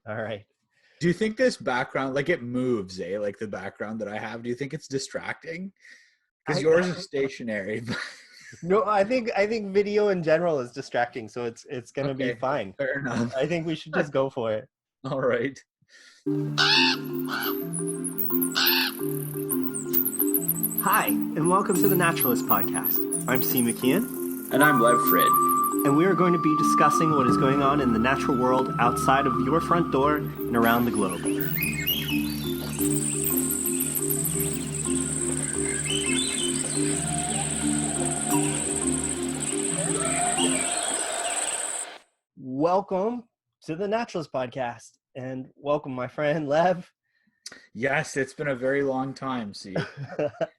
All right. Do you think this background, like it moves, like the background that I have, do you think it's distracting? Because I yours is stationary. no, I think video in general is distracting, so it's gonna be Okay, fine. fair enough. I think we should just go for it. All right. Hi, and welcome to the Naturalist podcast. I'm C. McKeon, And I'm Lev Frid. and we are going to be discussing what is going on in the natural world outside of your front door and around the globe. Welcome to the Naturalist podcast, and welcome, my friend Lev. Yes, it's been a very long time, see.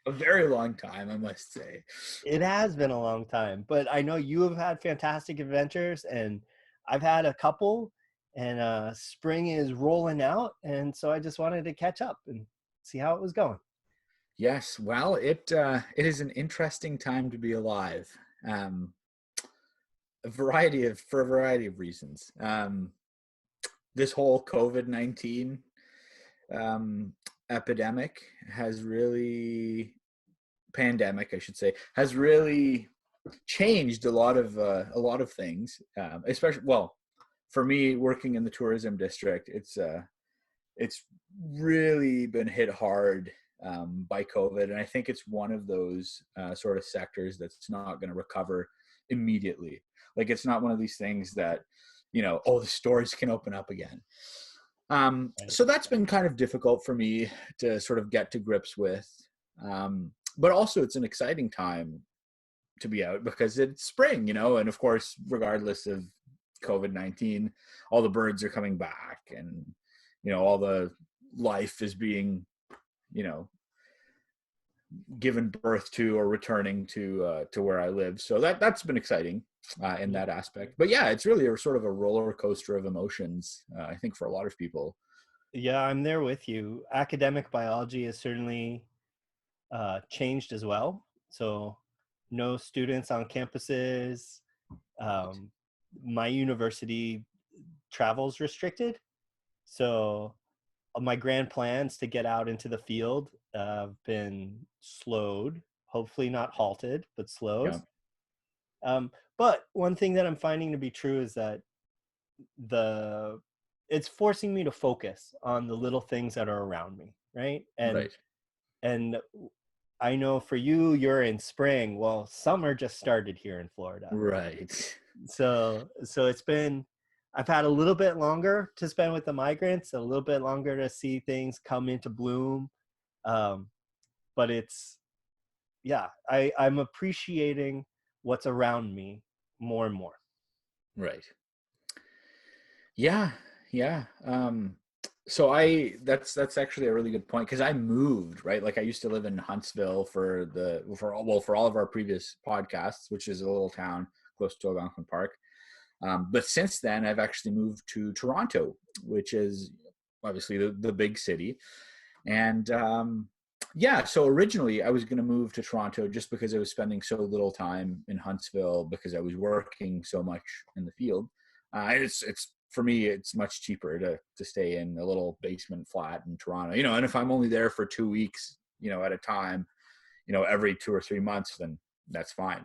A very long time, I must say. It has been a long time, but I know you have had fantastic adventures, and I've had a couple, and spring is rolling out, and so I just wanted to catch up and see how it was going. Yes, well, it is an interesting time to be alive. For a variety of reasons. This whole COVID-19 epidemic pandemic, I should say, has really changed a lot of things. Especially, well, for me, working in the tourism district, it's really been hit hard by COVID, and I think it's one of those sort of sectors that's not going to recover immediately. Like, it's not one of these things that, the stores can open up again. Right. So that's been kind of difficult for me to sort of get to grips with. But also it's an exciting time to be out because it's spring, and of course, regardless of COVID-19, all the birds are coming back, and, all the life is being, given birth to or returning to where I live. So that's been exciting in that aspect. But yeah, it's really a sort of a roller coaster of emotions, I think, for a lot of people. Yeah, I'm there with you. Academic biology has certainly changed as well. So, no students on campuses. Um, my university travel's restricted. So my grand plans to get out into the field have been slowed, hopefully not halted, but slowed. Yeah. But one thing that I'm finding to be true is that the it's forcing me to focus on the little things that are around me, right? And Right. and I know for you, you're in spring. Well, summer just started here in Florida. Right. So it's been, I've had a little bit longer to spend with the migrants, a little bit longer to see things come into bloom. Um, but yeah, I'm appreciating what's around me more and more. Right. Yeah. Yeah. So that's actually a really good point, because I moved, right? Like, I used to live in Huntsville for all of our previous podcasts, which is a little town close to Algonquin Park. But since then, I've actually moved to Toronto, which is obviously the big city. And yeah, so originally I was going to move to Toronto just because I was spending so little time in Huntsville because I was working so much in the field. It's for me, it's much cheaper to stay in a little basement flat in Toronto, and if I'm only there for 2 weeks, at a time, every 2 or 3 months, then that's fine.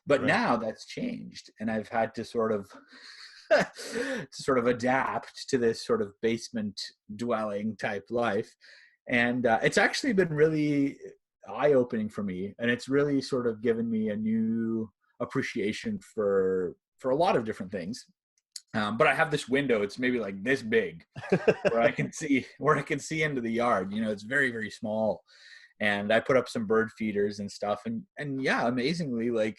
But Right. now that's changed, and I've had to sort of adapt to this sort of basement dwelling type life. And it's actually been really eye-opening for me, and it's really sort of given me a new appreciation for a lot of different things. But I have this window; it's maybe like this big, where I can see into the yard. It's very, very small, and I put up some bird feeders and stuff, and yeah, amazingly, like,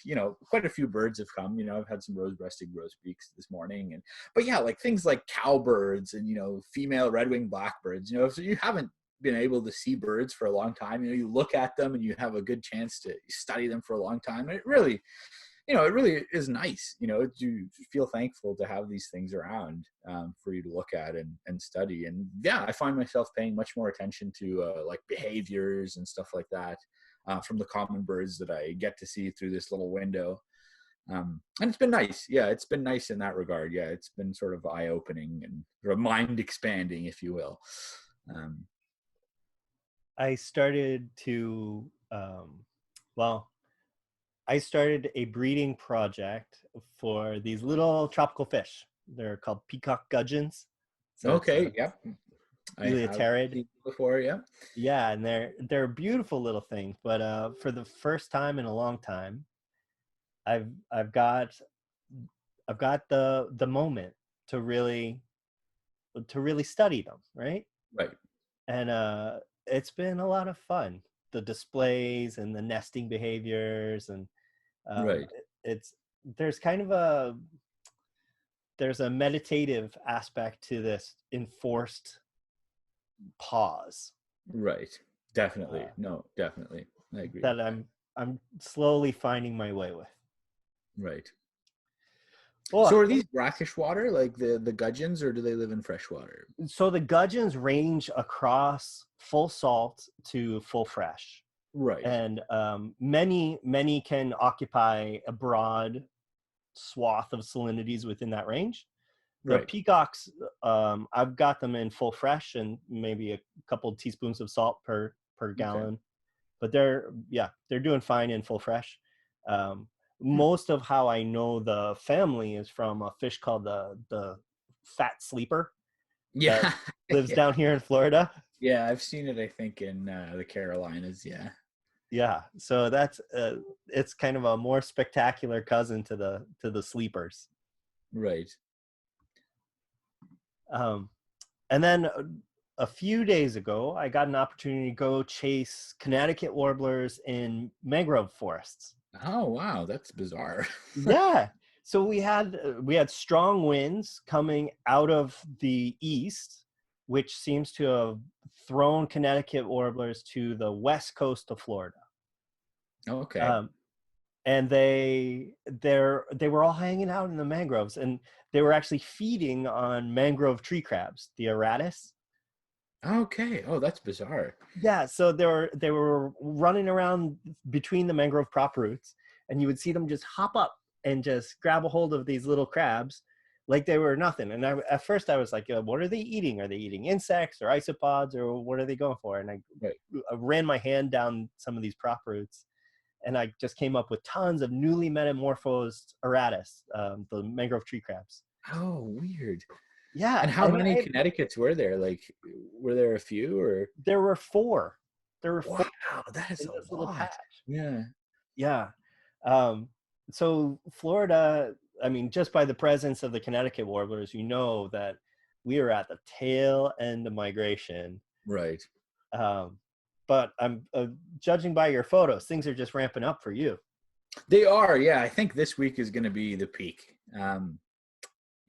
quite a few birds have come. I've had some rose-breasted grosbeaks this morning, but yeah, like things like cowbirds and female red-winged blackbirds. If you haven't been able to see birds for a long time, you look at them and you have a good chance to study them for a long time, and it really is nice. You feel thankful to have these things around for you to look at and study. And yeah, I find myself paying much more attention to like behaviors and stuff like that from the common birds that I get to see through this little window. And it's been nice. Yeah, it's been nice in that regard. Yeah, it's been sort of eye-opening and sort of mind-expanding, if you will. Um, I started to, well, I started a breeding project for these little tropical fish. They're called peacock gudgeons. So it's okay, a yep. I have Eleoterid. seen before, yeah. Yeah, and they're beautiful little things. But for the first time in a long time, I've I've got I've got the moment to really study them, right? Right, And it's been a lot of fun. The displays and the nesting behaviors, and right, it's there's kind of there's a meditative aspect to this enforced pause right. Definitely. uh, No, definitely. I agree. that I'm slowly finding my way with. Right. So Well, are these brackish water, like the gudgeons, or do they live in fresh water? so the gudgeons range across full salt to full fresh, Right, and many can occupy a broad swath of salinities within that range. The right. peacocks, I've got them in full fresh and maybe a couple of teaspoons of salt per Okay. gallon, but they're doing fine in full fresh. Um, Hmm. most of how I know the family is from a fish called the fat sleeper that Yeah, lives yeah, down here in Florida. yeah. I've seen it. I think in the Carolinas. Yeah. Yeah, so that's it's kind of a more spectacular cousin to the sleepers. Right. Um, and then a few days ago, I got an opportunity to go chase Connecticut warblers in mangrove forests. Oh wow, that's bizarre. Yeah. So we had strong winds coming out of the east, which seems to have thrown Connecticut warblers to the west coast of Florida. Okay. Um, and they were all hanging out in the mangroves, and they were actually feeding on mangrove tree crabs, the aratus. Okay. Oh, that's bizarre. Yeah, so they were running around between the mangrove prop roots, and you would see them just hop up and just grab a hold of these little crabs like they were nothing. And at first I was like, what are they eating? Are they eating insects or isopods, or what are they going for? And Right. I ran my hand down some of these prop roots, and I just came up with tons of newly metamorphosed aratus, the mangrove tree crabs. Oh, weird. Yeah, And how and many Connecticut's were there? Like, were there a few or? there were four. There were Wow, four that is in a this little lot. patch. Yeah. Yeah. Um, so Florida, I mean, just by the presence of the Connecticut warblers, you know that we are at the tail end of migration. Right. Um, but I'm judging by your photos, things are just ramping up for you. They are. Yeah. I think this week is going to be the peak.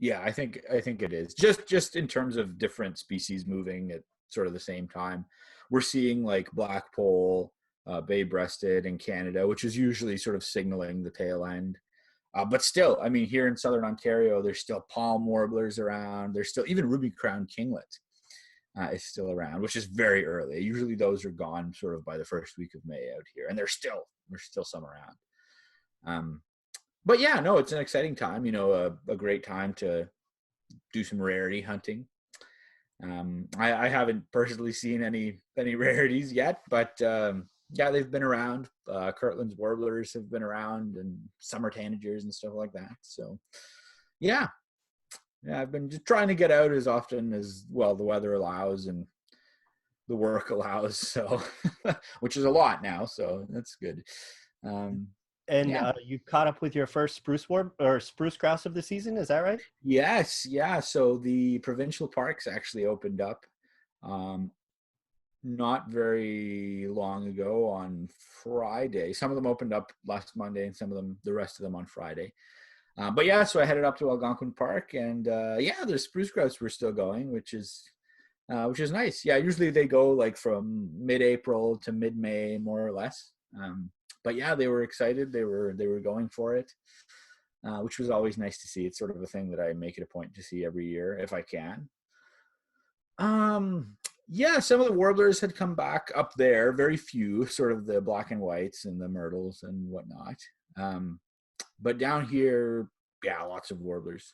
Yeah, I think it is. Just in terms of different species moving at sort of the same time. We're seeing like blackpoll, bay-breasted in Canada, which is usually sort of signaling the tail end. But still, I mean, here in southern Ontario, there's still palm warblers around. There's still even ruby crowned kinglet is still around, which is very early. Usually, those are gone sort of by the first week of May out here, and there's still some around. Um, but yeah, no, it's an exciting time. A great time to do some rarity hunting. I haven't personally seen any rarities yet, but yeah, they've been around. Kirtland's warblers have been around, and summer tanagers and stuff like that. So yeah, yeah, I've been just trying to get out as often as well the weather allows and the work allows. So, which is a lot now, so that's good. Um, And yeah. you caught up with your first spruce grouse of the season, is that right? Yes, yeah. So the provincial parks actually opened up um, not very long ago on Friday. Some of them opened up last Monday, and the rest of them on Friday. But yeah, so I headed up to Algonquin Park, and yeah, the spruce grouse were still going, which is nice. Yeah, usually they go like from mid-April to mid-May, more or less. But yeah, they were excited. They were going for it. Which was always nice to see. It's sort of a thing that I make it a point to see every year if I can. Yeah, some of the warblers had come back up there, very few, sort of the black and whites and the myrtles and whatnot. But down here, yeah, lots of warblers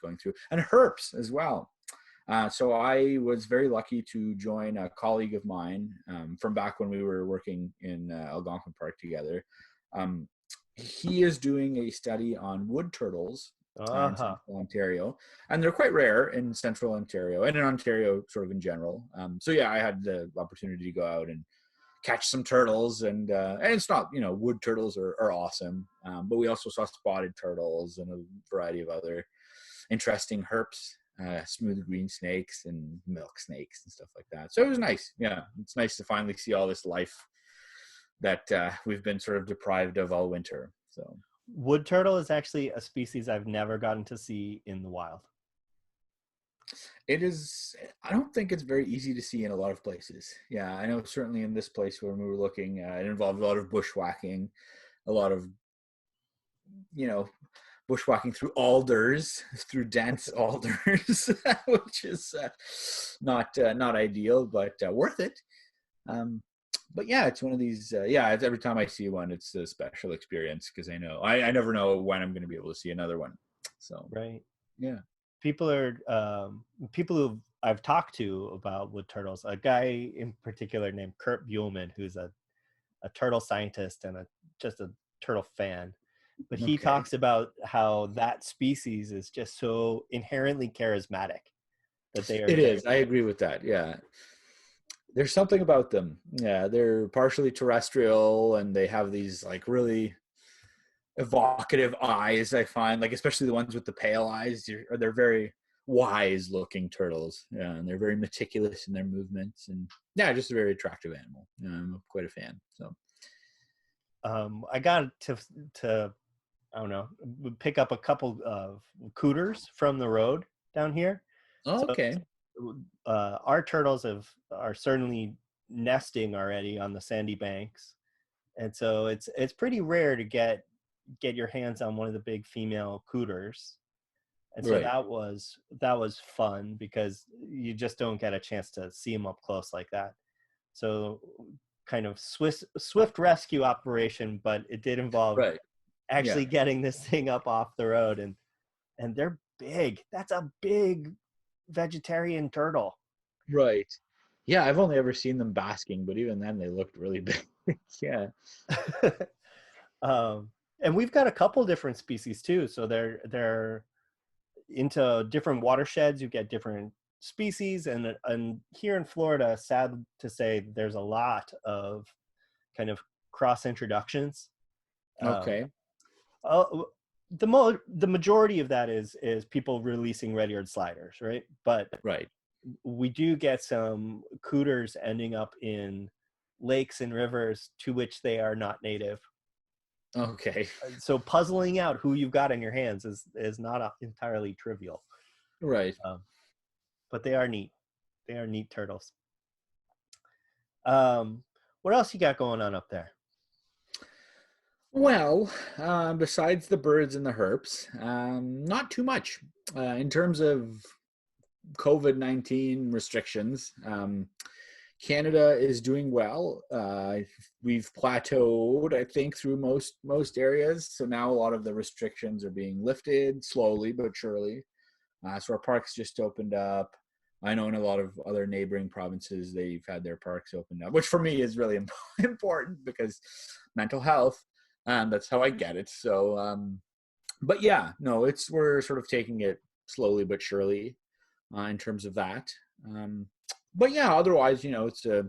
going through, and herps as well. So I was very lucky to join a colleague of mine from back when we were working in Algonquin Park together. Um, he is doing a study on wood turtles in Uh-huh. central Ontario, and they're quite rare in central Ontario and in Ontario sort of in general. So yeah, I had the opportunity to go out and catch some turtles, and it's not, wood turtles are awesome, but we also saw spotted turtles and a variety of other interesting herps, smooth green snakes and milk snakes and stuff like that. So it was nice. Yeah, it's nice to finally see all this life that we've been sort of deprived of all winter. So Wood turtle is actually a species I've never gotten to see in the wild. it is, I don't think it's very easy to see in a lot of places. Yeah, I know certainly in this place when we were looking, it involved a lot of bushwhacking, a lot of, you know, bushwhacking through alders, through dense alders, which is not ideal, but worth it. Um, but yeah, it's one of these. Yeah, it's, every time I see one, it's a special experience because I know I never know when I'm going to be able to see another one. So Right. yeah. People are people who I've talked to about wood turtles. A guy in particular named Kurt Buellman, who's a turtle scientist and just a turtle fan. But he Okay. talks about how that species is just so inherently charismatic that they are It just is. I agree with that. Yeah. There's something about them. Yeah, they're partially terrestrial and they have these like really evocative eyes. I find, like, especially the ones with the pale eyes, they're very wise looking turtles. Yeah, and they're very meticulous in their movements, and yeah, just a very attractive animal. Yeah, I'm quite a fan. So I got to I don't know, pick up a couple of cooters from the road down here. oh, So okay. our turtles are certainly nesting already on the sandy banks, and so it's pretty rare to get your hands on one of the big female cooters. And so Right. that was fun because you just don't get a chance to see them up close like that. So kind of swift rescue operation, but it did involve Right. Yeah. actually getting this thing up off the road, and they're big. That's a big vegetarian turtle. Right. Yeah, I've only ever seen them basking, but even then they looked really big. Yeah. um, and we've got a couple different species too. So they're into different watersheds. You get different species, and here in Florida, sad to say, there's a lot of kind of cross introductions. Um, Okay. uh, the majority of that is people releasing red-eared sliders, right? But Right. we do get some cooters ending up in lakes and rivers to which they are not native. Okay. So puzzling out who you've got in your hands is not entirely trivial. Right. Um, but they are neat. They are neat turtles. Um, what else you got going on up there? Well, besides the birds and the herps, not too much. In terms of COVID-19 restrictions, Canada is doing well. We've plateaued, I think, through most areas. So now a lot of the restrictions are being lifted slowly but surely. So our parks just opened up. I know in a lot of other neighboring provinces, they've had their parks opened up, which for me is really important because mental health, that's how I get it. So, but yeah, no, we're sort of taking it slowly but surely in terms of that. Um, but yeah, otherwise, it's a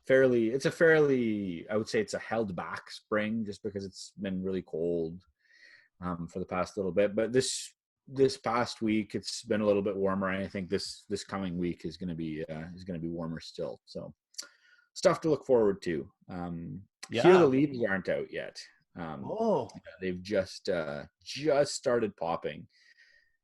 fairly, I would say it's a held back spring just because it's been really cold for the past little bit. But this past week it's been a little bit warmer, and I think this coming week is going to be warmer still. So stuff to look forward to. Here the Yeah. leaves aren't out yet. Oh, They've just started popping.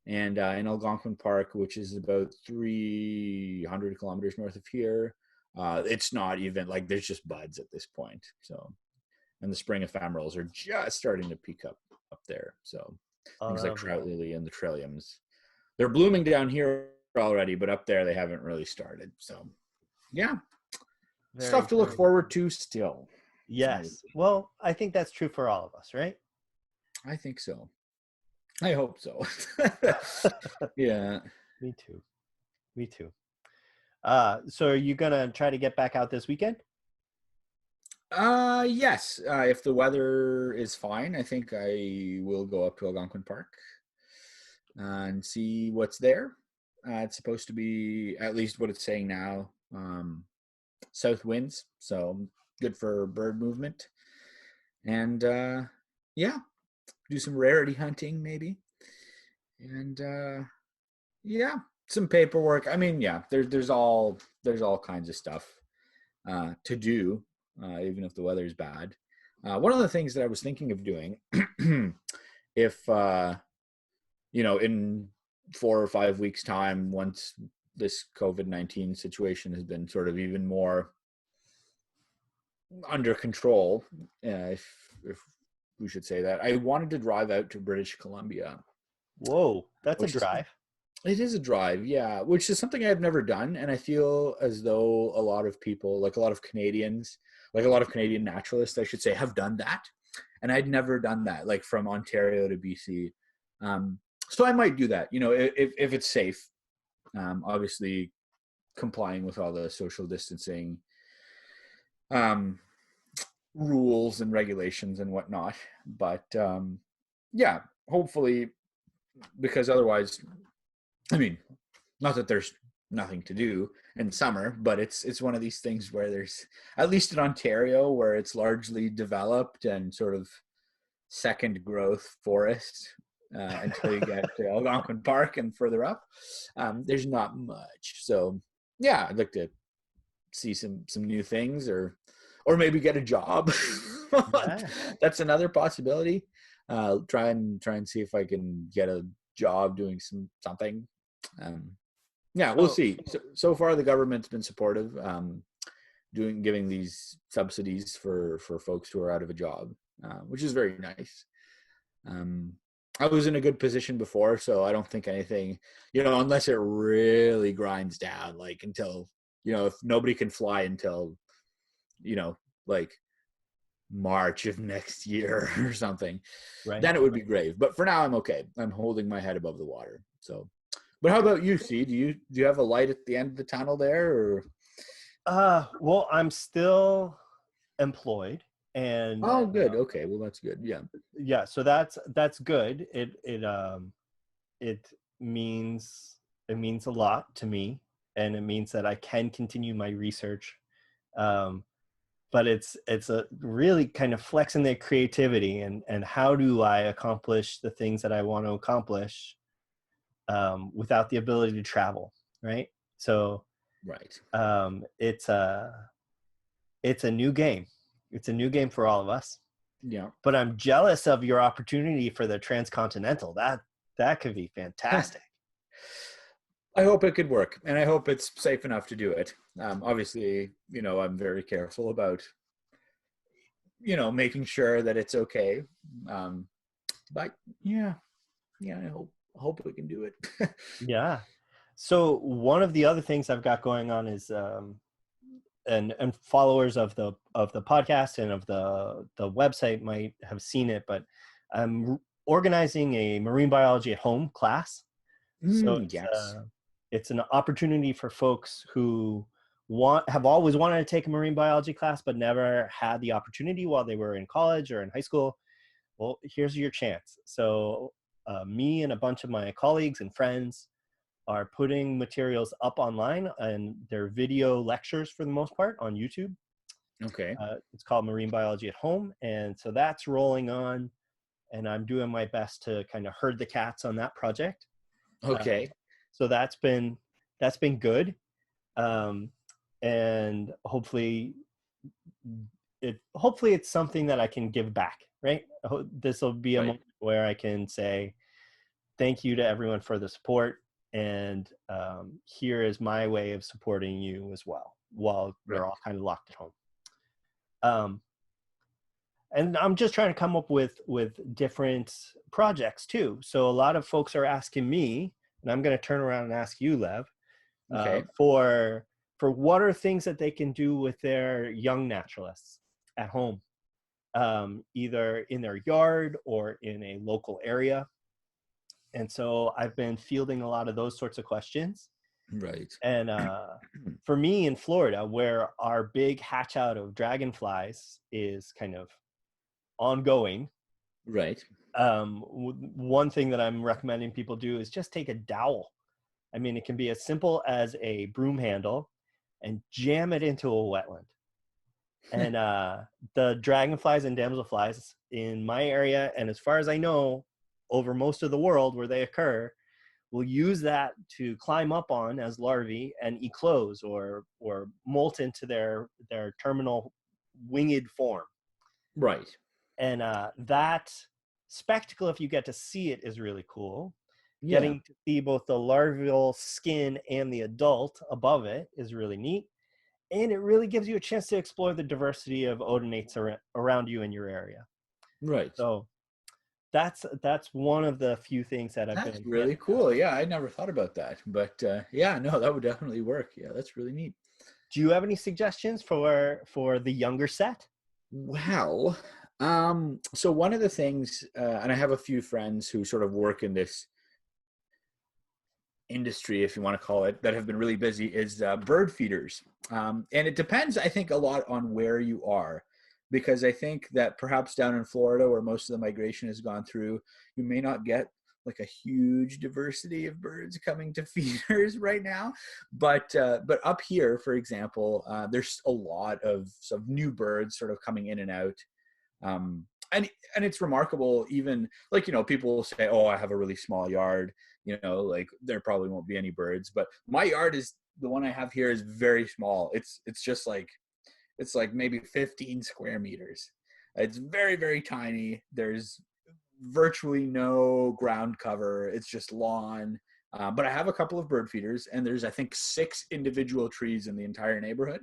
And in Algonquin Park, which is about 300 kilometers north of here, it's not even like there's just buds at this point. So, and the spring ephemerals are just starting to peak up there. So things like lovely. trout lily and the trilliums, they're blooming down here already, but up there they haven't really started. So yeah, stuff Very, to look very forward cool. to still. I would Yes. say. Well, I think that's true for all of us, right? I think so. I hope so. Yeah. Me too. Me too. So are you gonna try to get back out this weekend? Yes. If the weather is fine, I think I will go up to Algonquin Park and see what's there. It's supposed to be, at least what it's saying now, south winds, so good for bird movement. And yeah, do some rarity hunting maybe. And yeah, some paperwork. I mean, yeah, there's all kinds of stuff to do, even if the weather's bad. One of the things that I was thinking of doing, if in 4 or 5 weeks' time, once this COVID-19 situation has been sort of even more under control, if we should say that, I wanted to drive out to British Columbia, Whoa, that's a which is drive. it is a drive, yeah, which is something I've never done, and I feel as though a lot of people, like a lot of Canadians, like a lot of Canadian naturalists, I should say, have done that, and I'd never done that, like from Ontario to BC. So I might do that, if it's safe. Obviously, complying with all the social distancing um, rules and regulations and whatnot. But yeah, hopefully, because otherwise, I mean, not that there's nothing to do in summer, but it's one of these things where there's, at least in Ontario, where it's largely developed and sort of second growth forest until you get to Algonquin Park and further up. There's not much. So yeah, I'd like to see some new things, or maybe get a job. Yeah. That's another possibility. Try and see if I can get a job doing something. Um, yeah, we'll So see. So far, the government's been supportive, giving these subsidies for folks who are out of a job, which is very nice. Um, I was in a good position before, so I don't think anything, unless it really grinds down, like until, if nobody can fly until, you know, like March of next year or something, right. then it would be grave. But for now, I'm okay. I'm holding my head above the water. So, but how about you, C? Do you have a light at the end of the tunnel there, or? Well, I'm still employed, and Oh, good. Okay, well that's good. Yeah. yeah, so that's good. It means it means a lot to me, and it means that I can continue my research. Um, but it's a really kind of flexing their creativity, and how do I accomplish the things that I want to accomplish without the ability to travel, right? So Right. it's a new game. It's a new game for all of us. Yeah. But I'm jealous of your opportunity for the transcontinental. That could be fantastic. I hope it could work, and I hope it's safe enough to do it. Obviously, I'm very careful about, making sure that it's okay. Um, but yeah, I hope we can do it. Yeah. So one of the other things I've got going on is and followers of the podcast and of the website might have seen it, but I'm organizing a marine biology at home class. So Yes. it's an opportunity for folks who have always wanted to take a marine biology class but never had the opportunity while they were in college or in high school. Well, here's your chance. So me and a bunch of my colleagues and friends are putting materials up online, and they're video lectures for the most part on YouTube. Okay. It's called Marine Biology at Home, and so that's rolling on, and I'm doing my best to kind of herd the cats on that project. Uh, Okay. so that's been good, um, and hopefully it's something that I can give back. Right, this will be a Right. moment where I can say thank you to everyone for the support, and here is my way of supporting you as well while Right. we're all kind of locked at home. Um, and I'm just trying to come up with different projects too. So a lot of folks are asking me, and I'm going to turn around and ask you, Lev, Okay. for what are things that they can do with their young naturalists at home. either in their yard or in a local area. And so I've been fielding a lot of those sorts of questions. Right. And for me in Florida, where our big hatch out of dragonflies is kind of ongoing, Right. one thing that I'm recommending people do is just take a dowel. I mean, it can be as simple as a broom handle and jam it into a wetland. And the dragonflies and damselflies in my area, and as far as I know, over most of the world where they occur, will use that to climb up on as larvae and eclose or molt into their terminal winged form. Right. And that spectacle, if you get to see it, is really cool. Yeah. Getting to see both the larval skin and the adult above it is really neat. And it really gives you a chance to explore the diversity of odonates around you in your area. Right. So that's one of the few things that I've That's been really cool. Yeah, I never thought about that. But yeah, no, that would definitely work. Yeah, that's really neat. Do you have any suggestions for the younger set? Well, so one of the things, and I have a few friends who sort of work in this industry, if you want to call it, that have been really busy, is bird feeders. And it depends, I think, a lot on where you are, because I think that perhaps down in Florida, where most of the migration has gone through, you may not get like a huge diversity of birds coming to feeders right now. But up here, for example, there's a lot of new birds sort of coming in and out. And it's remarkable, even like, people will say, oh, I have a really small yard, like there probably won't be any birds, but my yard is, the one I have here is very small. It's just like, it's like maybe 15 square meters. It's very, very tiny. There's virtually no ground cover. It's just lawn. But I have a couple of bird feeders, and there's, I think, 6 individual trees in the entire neighborhood.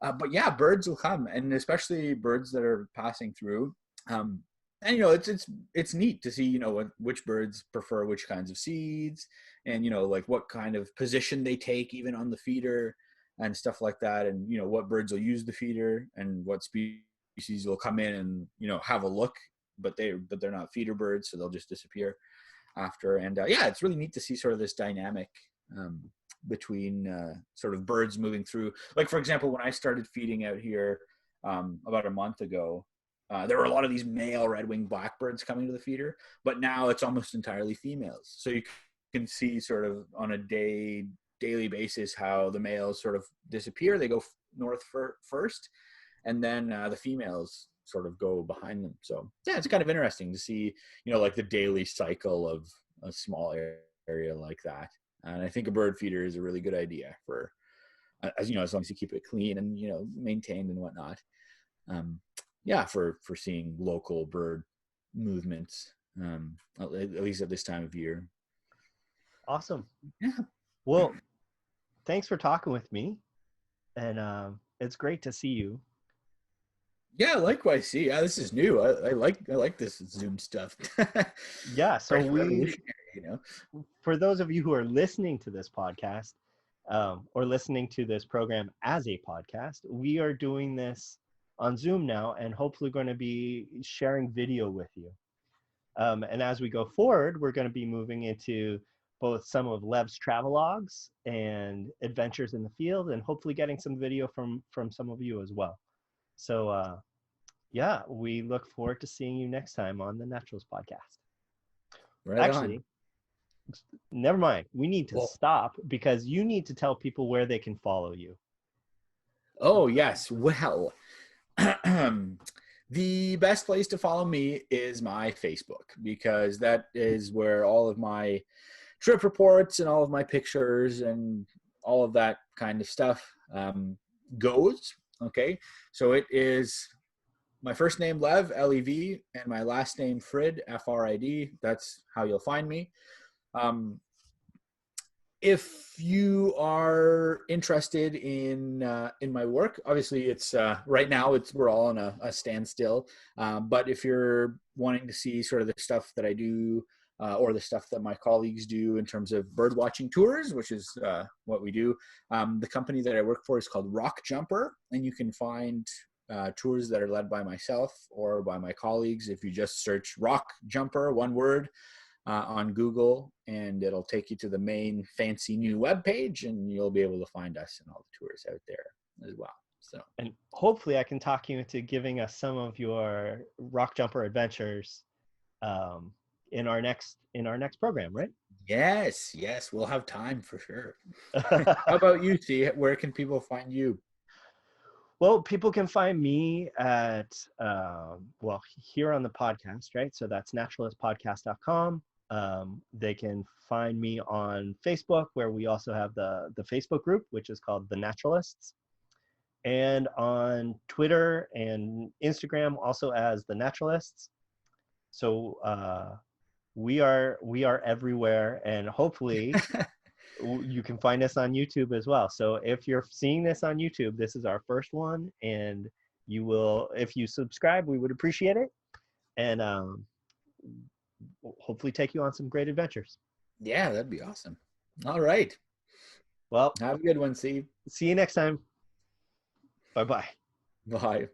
But yeah, birds will come, and especially birds that are passing through. And it's neat to see which birds prefer which kinds of seeds, and like what kind of position they take even on the feeder and stuff like that, and what birds will use the feeder and what species will come in and have a look, but they're not feeder birds, so they'll just disappear after. And yeah, it's really neat to see sort of this dynamic between sort of birds moving through. Like, for example, when I started feeding out here about a month ago, there were a lot of these male red-winged blackbirds coming to the feeder, but now it's almost entirely females. So you can see sort of on a daily basis how the males sort of disappear. They go north first, and then the females sort of go behind them. So yeah, it's kind of interesting to see, like the daily cycle of a small area like that. And I think a bird feeder is a really good idea for, as long as you keep it clean and, maintained and whatnot. Yeah, for seeing local bird movements, at least at this time of year. Awesome. Yeah. Well, thanks for talking with me. And it's great to see you. Yeah, likewise. See, yeah, this is new. I like this Zoom stuff. Yeah, so revolutionary, for those of you who are listening to this podcast, or listening to this program as a podcast, we are doing this on Zoom now, and hopefully going to be sharing video with you. And as we go forward, we're going to be moving into both some of Lev's travelogues and adventures in the field, and hopefully getting some video from some of you as well. So yeah, we look forward to seeing you next time on the Naturalist podcast. Right. Actually, never mind. We need to Whoa. stop, because you need to tell people where they can follow you. Oh, yes. Well, the best place to follow me is my Facebook, because that is where all of my trip reports and all of my pictures and all of that kind of stuff goes. Okay. So it is my first name, Lev, L-E-V, and my last name, Frid, F-R-I-D. That's how you'll find me. If you are interested in my work, obviously it's right now we're all on a standstill. But if you're wanting to see sort of the stuff that I do, or the stuff that my colleagues do in terms of bird watching tours, which is what we do, the company that I work for is called Rock Jumper, and you can find tours that are led by myself or by my colleagues. If you just search rock jumper, one word, on Google, and it'll take you to the main fancy new web page, and you'll be able to find us and all the tours out there as well. So, and hopefully I can talk you into giving us some of your rock jumper adventures in our next program, right? yes, we'll have time for sure. How about you, T? Where can people find you? Well, people can find me at, here on the podcast, right? So that's naturalistpodcast.com. They can find me on Facebook, where we also have the Facebook group, which is called The Naturalists, and on Twitter and Instagram, also as The Naturalists. So we are everywhere, and hopefully you can find us on YouTube as well. So if you're seeing this on YouTube, this is our first one, and you will, if you subscribe, we would appreciate it, and hopefully take you on some great adventures. Yeah, that'd be awesome. All right. Well, Have a good one, Steve. see you next time. Bye-bye. Bye.